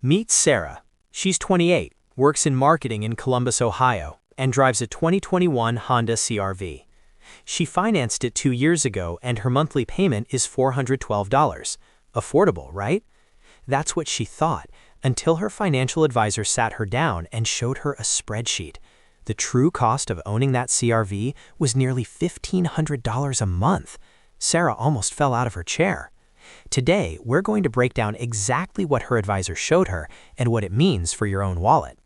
Meet Sarah. She's 28, works in marketing in Columbus, Ohio, and drives a 2021 Honda CR-V. She financed it 2 years ago and her monthly payment is $412. Affordable, right? That's what she thought, until her financial advisor sat her down and showed her a spreadsheet. The true cost of owning that CR-V was nearly $1,500 a month. Sarah almost fell out of her chair. Today, we're going to break down exactly what her advisor showed her and what it means for your own wallet.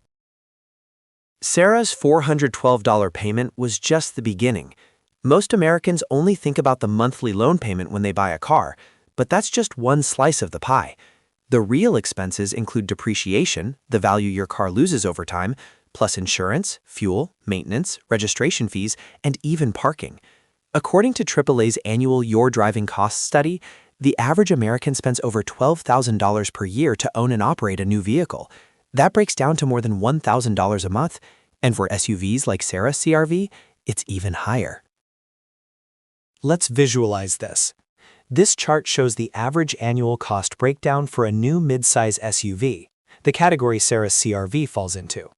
Sarah's $412 payment was just the beginning. Most Americans only think about the monthly loan payment when they buy a car, but that's just one slice of the pie. The real expenses include depreciation, the value your car loses over time, plus insurance, fuel, maintenance, registration fees, and even parking. According to AAA's annual Your Driving Costs study, the average American spends over $12,000 per year to own and operate a new vehicle. That breaks down to more than $1,000 a month, and for SUVs like Sarah's CR-V, it's even higher. Let's visualize this. This chart shows the average annual cost breakdown for a new midsize SUV, the category Sarah's CR-V falls into.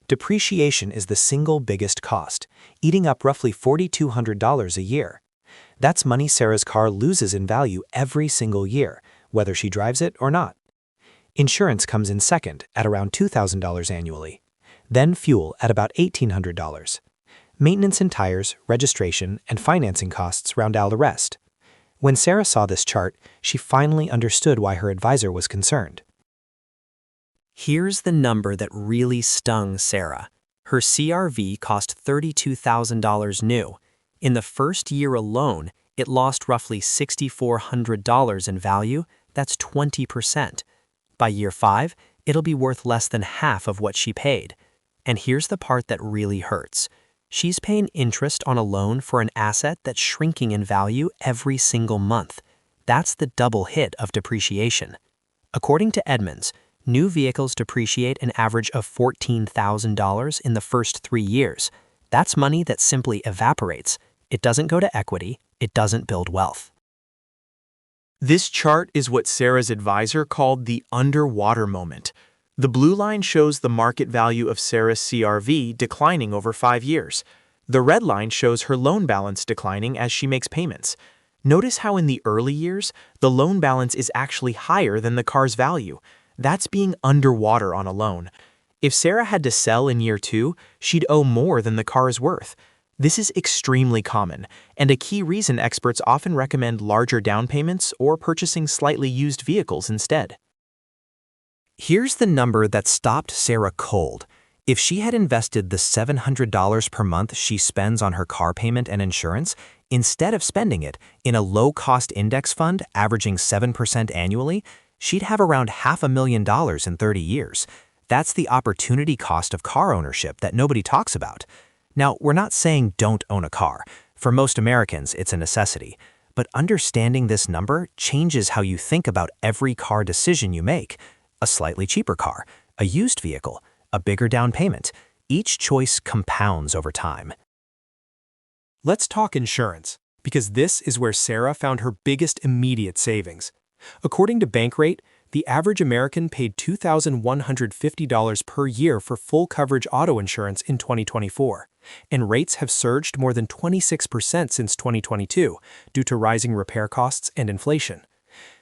Depreciation is the single biggest cost, eating up roughly $4,200 a year. That's money Sarah's car loses in value every single year, whether she drives it or not. Insurance comes in second at around $2,000 annually. Then fuel at about $1,800. Maintenance and tires, registration, and financing costs round out the rest. When Sarah saw this chart, she finally understood why her advisor was concerned. Here's the number that really stung Sarah. Her CR-V cost $32,000 new. In the first year alone, it lost roughly $6,400 in value. That's 20%. By year 5, it'll be worth less than half of what she paid. And here's the part that really hurts. She's paying interest on a loan for an asset that's shrinking in value every single month. That's the double hit of depreciation. According to Edmunds, new vehicles depreciate an average of $14,000 in the first 3 years. That's money that simply evaporates. It doesn't go to equity. It doesn't build wealth. This chart is what Sarah's advisor called the underwater moment. The blue line shows the market value of Sarah's CR-V declining over 5 years. The red line shows her loan balance declining as she makes payments. Notice how in the early years, the loan balance is actually higher than the car's value. That's being underwater on a loan. If Sarah had to sell in year 2, she'd owe more than the car is worth. This is extremely common, and a key reason experts often recommend larger down payments or purchasing slightly used vehicles instead. Here's the number that stopped Sarah cold. If she had invested the $700 per month she spends on her car payment and insurance, instead of spending it in a low-cost index fund averaging 7% annually, she'd have around $500,000 in 30 years. That's the opportunity cost of car ownership that nobody talks about. Now, we're not saying don't own a car. For most Americans, it's a necessity. But understanding this number changes how you think about every car decision you make. A slightly cheaper car, a used vehicle, a bigger down payment. Each choice compounds over time. Let's talk insurance, because this is where Sarah found her biggest immediate savings. According to Bankrate, the average American paid $2,150 per year for full coverage auto insurance in 2024, and rates have surged more than 26% since 2022 due to rising repair costs and inflation.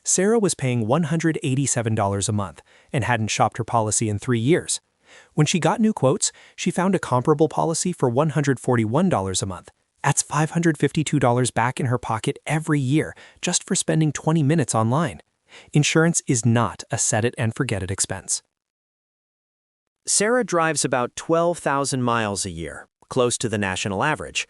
Sarah was paying $187 a month and hadn't shopped her policy in 3 years. When she got new quotes, she found a comparable policy for $141 a month. That's $552 back in her pocket every year just for spending 20 minutes online. Insurance is not a set-it-and-forget-it expense. Sarah drives about 12,000 miles a year, close to the national average.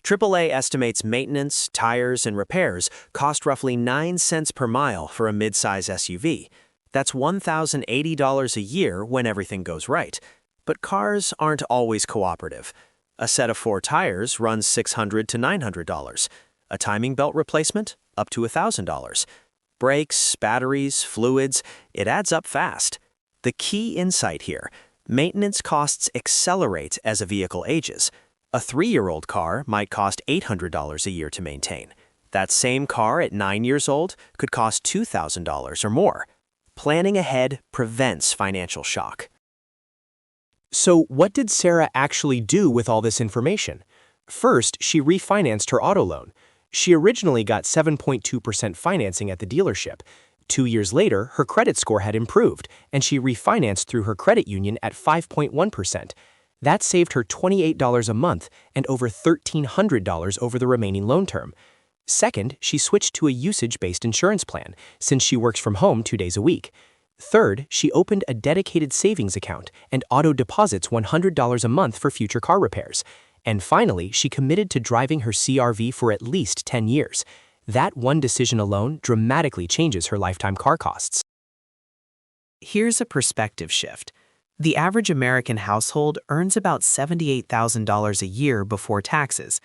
AAA estimates maintenance, tires, and repairs cost roughly 9 cents per mile for a midsize SUV. That's $1,080 a year when everything goes right. But cars aren't always cooperative. A set of 4 tires runs $600 to $900. A timing belt replacement, up to $1,000. Brakes, batteries, fluids, it adds up fast. The key insight here, maintenance costs accelerate as a vehicle ages. A 3-year-old car might cost $800 a year to maintain. That same car at 9 years old could cost $2,000 or more. Planning ahead prevents financial shock. So, what did Sarah actually do with all this information? First, she refinanced her auto loan. She originally got 7.2% financing at the dealership. 2 years later, her credit score had improved, and she refinanced through her credit union at 5.1%. That saved her $28 a month and over $1,300 over the remaining loan term. Second, she switched to a usage-based insurance plan, since she works from home 2 days a week. Third, she opened a dedicated savings account and auto-deposits $100 a month for future car repairs. And finally, she committed to driving her CR-V for at least 10 years. That one decision alone dramatically changes her lifetime car costs. Here's a perspective shift. The average American household earns about $78,000 a year before taxes.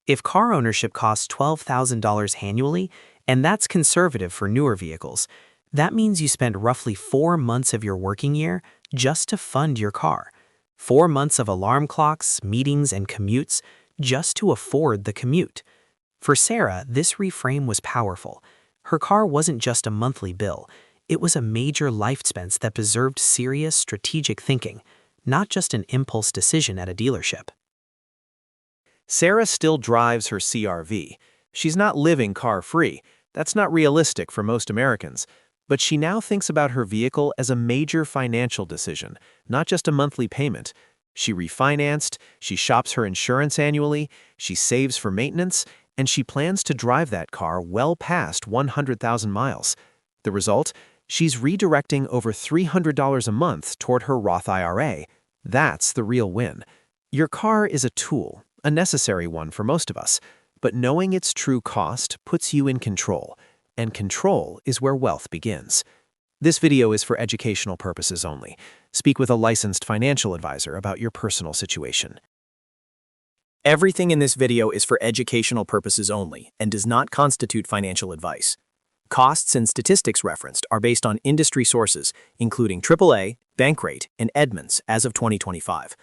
If car ownership costs $12,000 annually, and that's conservative for newer vehicles, that means you spend roughly 4 months of your working year just to fund your car. 4 months of alarm clocks, meetings, and commutes just to afford the commute. For Sarah, this reframe was powerful. Her car wasn't just a monthly bill. It was a major life expense that deserved serious strategic thinking, not just an impulse decision at a dealership. Sarah still drives her CR-V. She's not living car-free. That's not realistic for most Americans. But she now thinks about her vehicle as a major financial decision, not just a monthly payment. She refinanced, she shops her insurance annually, she saves for maintenance, and she plans to drive that car well past 100,000 miles. The result? She's redirecting over $300 a month toward her Roth IRA. That's the real win. Your car is a tool, a necessary one for most of us, but knowing its true cost puts you in control. And control is where wealth begins. This video is for educational purposes only. Speak with a licensed financial advisor about your personal situation. Everything in this video is for educational purposes only and does not constitute financial advice. Costs and statistics referenced are based on industry sources, including AAA, Bankrate, and Edmunds as of 2025.